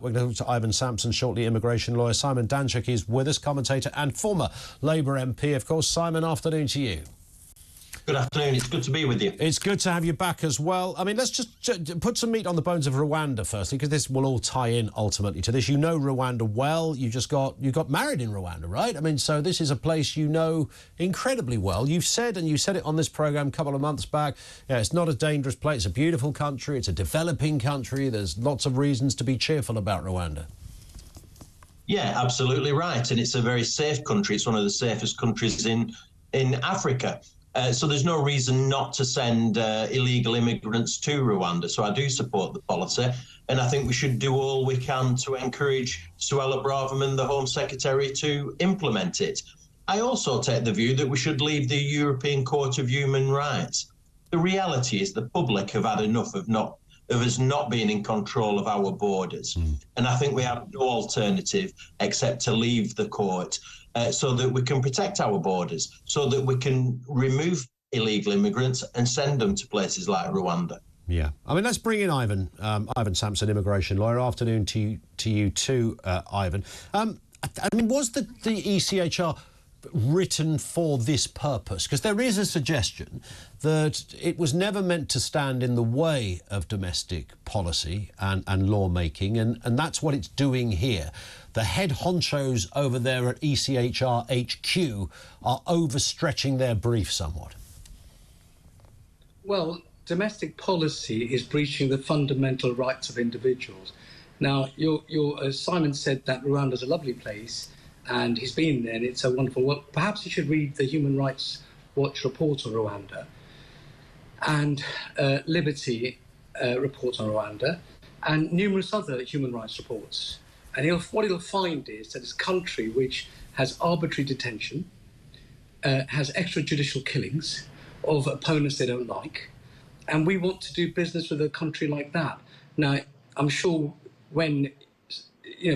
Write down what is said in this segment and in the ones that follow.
We're going to talk to Ivon Sampson shortly, immigration lawyer. Simon Danczuk is with us, commentator and former Labour MP. Of course, Simon, afternoon to you. Good afternoon. It's good to be with you. It's good to have you back as well. I mean, let's just put some meat on the bones of Rwanda firstly, because this will all tie in ultimately to this. You know Rwanda well. You got married in Rwanda, right? I mean, so this is a place you know incredibly well. You've said, and you said it on this programme a couple of months back, yeah, it's not a dangerous place. It's a beautiful country. It's a developing country. There's lots of reasons to be cheerful about Rwanda. Yeah, absolutely right. And it's a very safe country. It's one of the safest countries in Africa. So there's no reason not to send illegal immigrants to Rwanda. So I do support the policy, and I think we should do all we can to encourage Suella Braverman, the Home Secretary, to implement it. I also take the view that we should leave the European Court of Human Rights. The reality is the public have had enough of us not being in control of our borders. And I think we have no alternative except to leave the court so that we can protect our borders, so that we can remove illegal immigrants and send them to places like Rwanda. Yeah. I mean, let's bring in Ivon Sampson, immigration lawyer. Afternoon to you too, Ivon. I mean, was the ECHR written for this purpose? Because there is a suggestion that it was never meant to stand in the way of domestic policy and lawmaking, and that's what it's doing here. The head honchos over there at ECHR HQ are overstretching their brief somewhat. Well, domestic policy is breaching the fundamental rights of individuals. Now, Simon said that Rwanda's a lovely place, and he's been there, and it's so wonderful. Well, perhaps you should read the Human Rights Watch report on Rwanda and Liberty report on Rwanda and numerous other human rights reports. And what he'll find is that it's a country which has arbitrary detention, has extrajudicial killings of opponents they don't like, and we want to do business with a country like that. Now, I'm sure when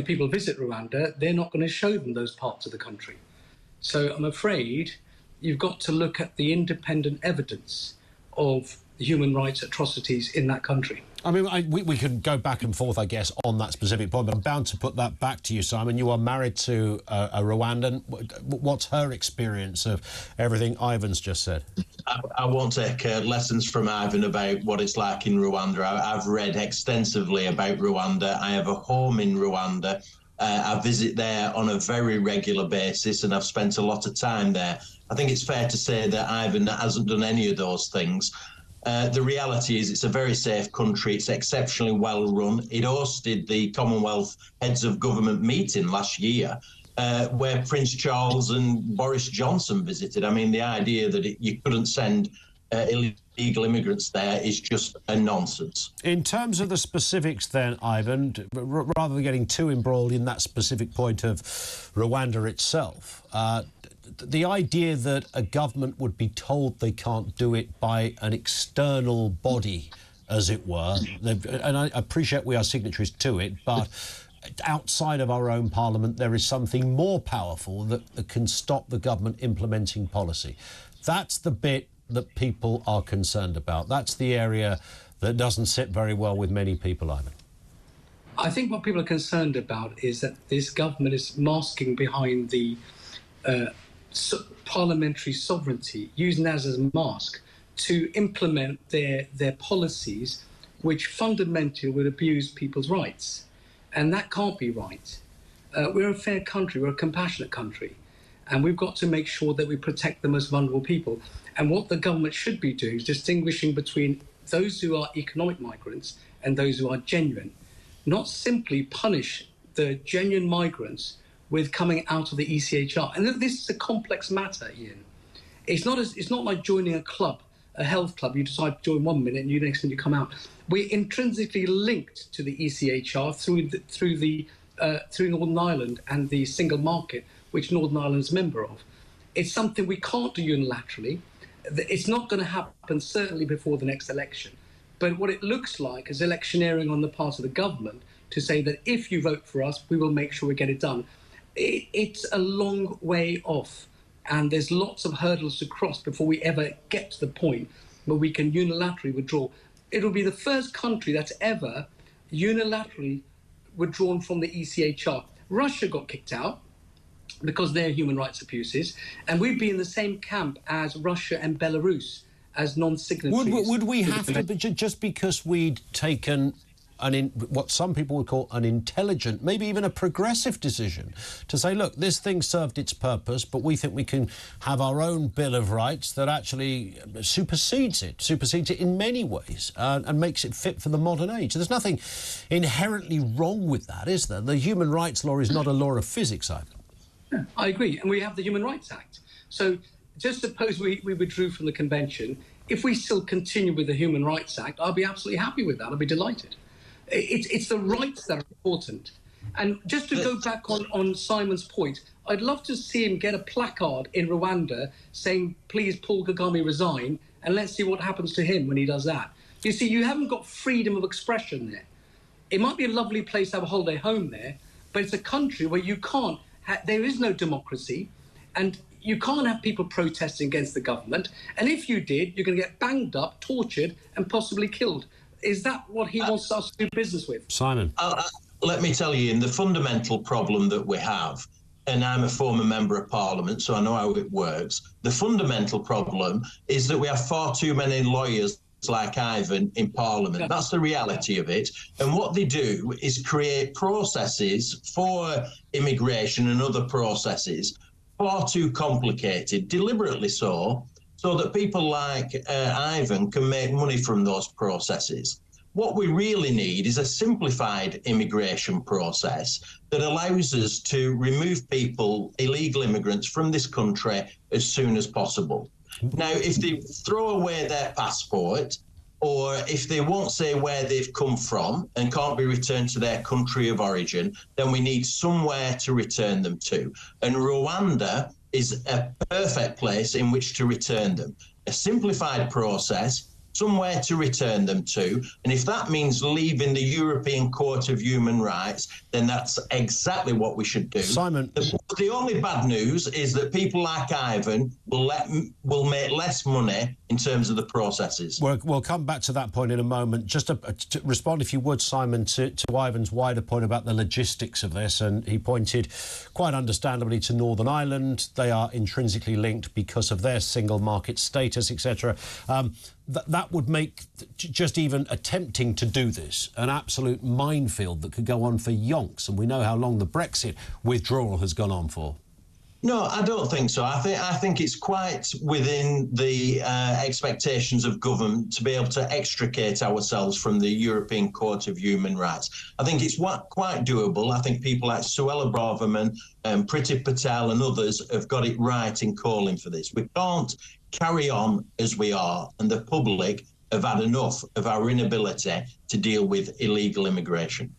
people visit Rwanda, they're not going to show them those parts of the country. So I'm afraid you've got to look at the independent evidence of the human rights atrocities in that country. I mean, we could go back and forth, I guess, on that specific point, but I'm bound to put that back to you, Simon. You are married to a Rwandan. What's her experience of everything Ivon's just said? I won't take lessons from Ivon about what it's like in Rwanda. I've read extensively about Rwanda. I have a home in Rwanda. I visit there on a very regular basis, and I've spent a lot of time there. I think it's fair to say that Ivon hasn't done any of those things. The reality is it's a very safe country. It's exceptionally well run. It hosted the Commonwealth Heads of Government meeting last year, where Prince Charles and Boris Johnson visited. I mean, the idea that you couldn't send illegal immigrants there is just a nonsense. In terms of the specifics then, Ivon, rather than getting too embroiled in that specific point of Rwanda itself, the idea that a government would be told they can't do it by an external body, as it were, and I appreciate we are signatories to it, but outside of our own parliament, there is something more powerful that can stop the government implementing policy. That's the bit that people are concerned about. That's the area that doesn't sit very well with many people, Ivon. I think what people are concerned about is that this government is masking behind the parliamentary sovereignty, using that as a mask to implement their policies, which fundamentally would abuse people's rights. And that can't be right. We're a fair country, we're a compassionate country, and we've got to make sure that we protect the most vulnerable people. And what the government should be doing is distinguishing between those who are economic migrants and those who are genuine, not simply punish the genuine migrants with coming out of the ECHR. And this is a complex matter, Ian. It's not like joining a club, a health club. You decide to join 1 minute and next minute you come out. We're intrinsically linked to the ECHR through Northern Ireland and the single market, which Northern Ireland is a member of. It's something we can't do unilaterally. It's not going to happen certainly before the next election. But what it looks like is electioneering on the part of the government to say that if you vote for us, we will make sure we get it done. It's a long way off, and there's lots of hurdles to cross before we ever get to the point where we can unilaterally withdraw. It'll be the first country that's ever unilaterally withdrawn from the ECHR. Russia got kicked out because of their human rights abuses, and we'd be in the same camp as Russia and Belarus as non-signatories. Would we have to, just because we'd taken what some people would call an intelligent, maybe even a progressive decision to say, look, this thing served its purpose, but we think we can have our own Bill of Rights that actually supersedes it in many ways, and makes it fit for the modern age. There's nothing inherently wrong with that, is there? The human rights law is not a law of physics, either. Yeah, I agree. And we have the Human Rights Act. So just suppose we withdrew from the convention. If we still continue with the Human Rights Act, I'll be absolutely happy with that. I'll be delighted. It's the rights that are important. And just to go back on Simon's point, I'd love to see him get a placard in Rwanda saying, please, Paul Kagame, resign, and let's see what happens to him when he does that. You see, you haven't got freedom of expression there. It might be a lovely place to have a holiday home there, but it's a country where you can't, there is no democracy, and you can't have people protesting against the government. And if you did, you're going to get banged up, tortured, and possibly killed. Is that what he wants us to do business with? Simon. Let me tell you, in the fundamental problem that we have, and I'm a former member of Parliament, so I know how it works, the fundamental problem is that we have far too many lawyers like Ivon in Parliament. Yeah. That's the reality of it. And what they do is create processes for immigration and other processes far too complicated, deliberately so that people like Ivon can make money from those processes. What we really need is a simplified immigration process that allows us to remove people, illegal immigrants, from this country as soon as possible. Now, if they throw away their passport, or if they won't say where they've come from and can't be returned to their country of origin, then we need somewhere to return them to. And Rwanda is a perfect place in which to return them. A simplified process, somewhere to return them to. And if that means leaving the European Court of Human Rights, then that's exactly what we should do. Simon. The only bad news is that people like Ivon will make less money in terms of the processes. We'll come back to that point in a moment. Just to respond, if you would, Simon, to Ivon's wider point about the logistics of this. And he pointed, quite understandably, to Northern Ireland. They are intrinsically linked because of their single market status, etc. That would make just even attempting to do this an absolute minefield that could go on for yonks, and we know how long the Brexit withdrawal has gone on for. No, I don't think so. I think it's quite within the expectations of government to be able to extricate ourselves from the European Court of Human Rights. I think it's quite doable. I think people like Suella Braverman, Priti Patel and others have got it right in calling for this. We can't carry on as we are, and the public have had enough of our inability to deal with illegal immigration.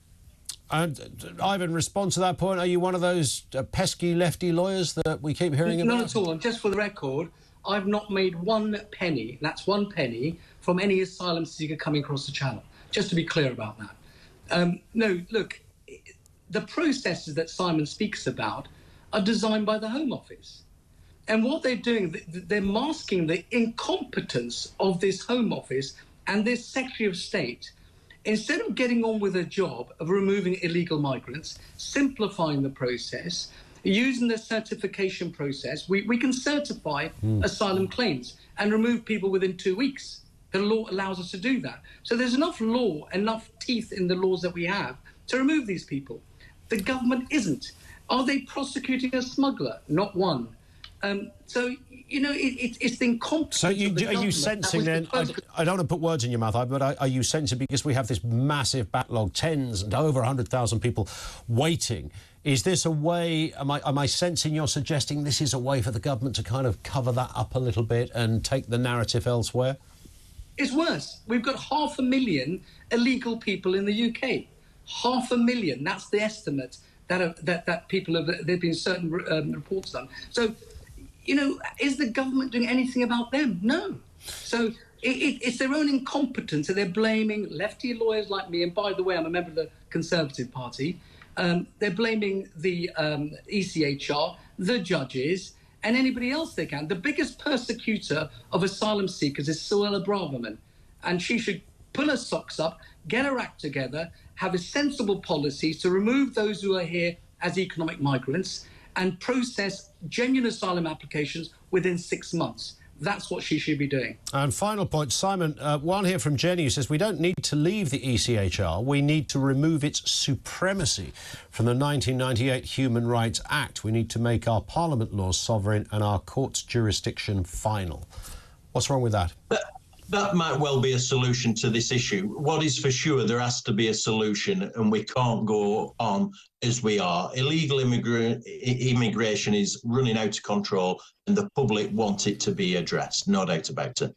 And Ivon, respond to that point. Are you one of those pesky lefty lawyers that we keep hearing about? Not at all. And just for the record, I've not made one penny, that's one penny, from any asylum seeker coming across the channel. Just to be clear about that. No, look, the processes that Simon speaks about are designed by the Home Office. And what they're doing, they're masking the incompetence of this Home Office and this Secretary of State. Instead of getting on with a job of removing illegal migrants, simplifying the process, using the certification process, we can certify asylum claims and remove people within 2 weeks. The law allows us to do that. So there's enough law, enough teeth in the laws that we have to remove these people. The government isn't. Are they prosecuting a smuggler? Not one. So, you know, it's the incompetence. So are you sensing then, I don't want to put words in your mouth, but are you sensing, because we have this massive backlog, tens and over 100,000 people waiting, is this a way, am I sensing you're suggesting this is a way for the government to kind of cover that up a little bit and take the narrative elsewhere? It's worse. We've got 500,000 illegal people in the UK. 500,000, that's the estimate that people have, there have been certain reports done. So, you know, is the government doing anything about them? No. So it's their own incompetence, and they're blaming lefty lawyers like me. And by the way, I'm a member of the Conservative Party. They're blaming the ECHR, the judges, and anybody else they can. The biggest persecutor of asylum seekers is Suella Braverman, and she should pull her socks up, get her act together, have a sensible policy to remove those who are here as economic migrants and process genuine asylum applications within 6 months. That's what she should be doing. And final point, Simon, one here from Jenny who says we don't need to leave the ECHR, we need to remove its supremacy from the 1998 Human Rights Act. We need to make our parliament laws sovereign and our courts' jurisdiction final. What's wrong with that? That might well be a solution to this issue. What is for sure, there has to be a solution, and we can't go on as we are. Illegal immigration is running out of control, and the public want it to be addressed, no doubt about it.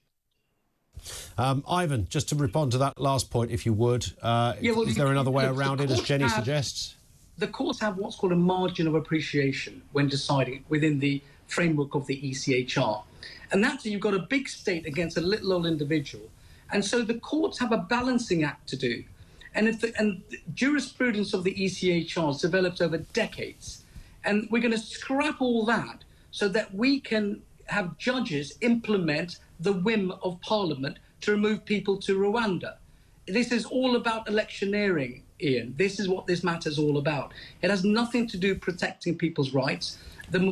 Ivan, just to respond to that last point, if you would, is there another way around it, as Jenny suggests? The courts have what's called a margin of appreciation when deciding within the framework of the ECHR. And that's you've got a big state against a little old individual. And so the courts have a balancing act to do. And the jurisprudence of the ECHR has developed over decades. And we're going to scrap all that so that we can have judges implement the whim of Parliament to remove people to Rwanda. This is all about electioneering, Ian. This is what this matter is all about. It has nothing to do with protecting people's rights.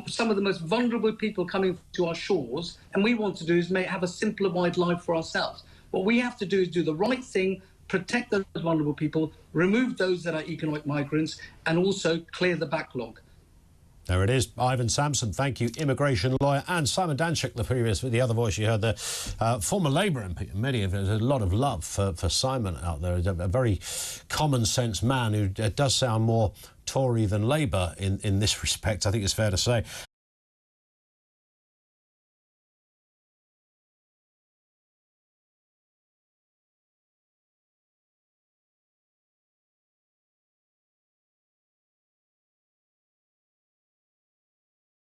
Some of the most vulnerable people coming to our shores, and we want to do is have a simplified life for ourselves. What we have to do is do the right thing, protect those vulnerable people, remove those that are economic migrants, and also clear the backlog. There it is. Ivon Sampson, thank you, immigration lawyer, and Simon Danczuk, the other voice you heard there, former Labour MP. There's a lot of love for Simon out there. He's a very common-sense man who does sound more Tory than Labour in this respect, I think it's fair to say.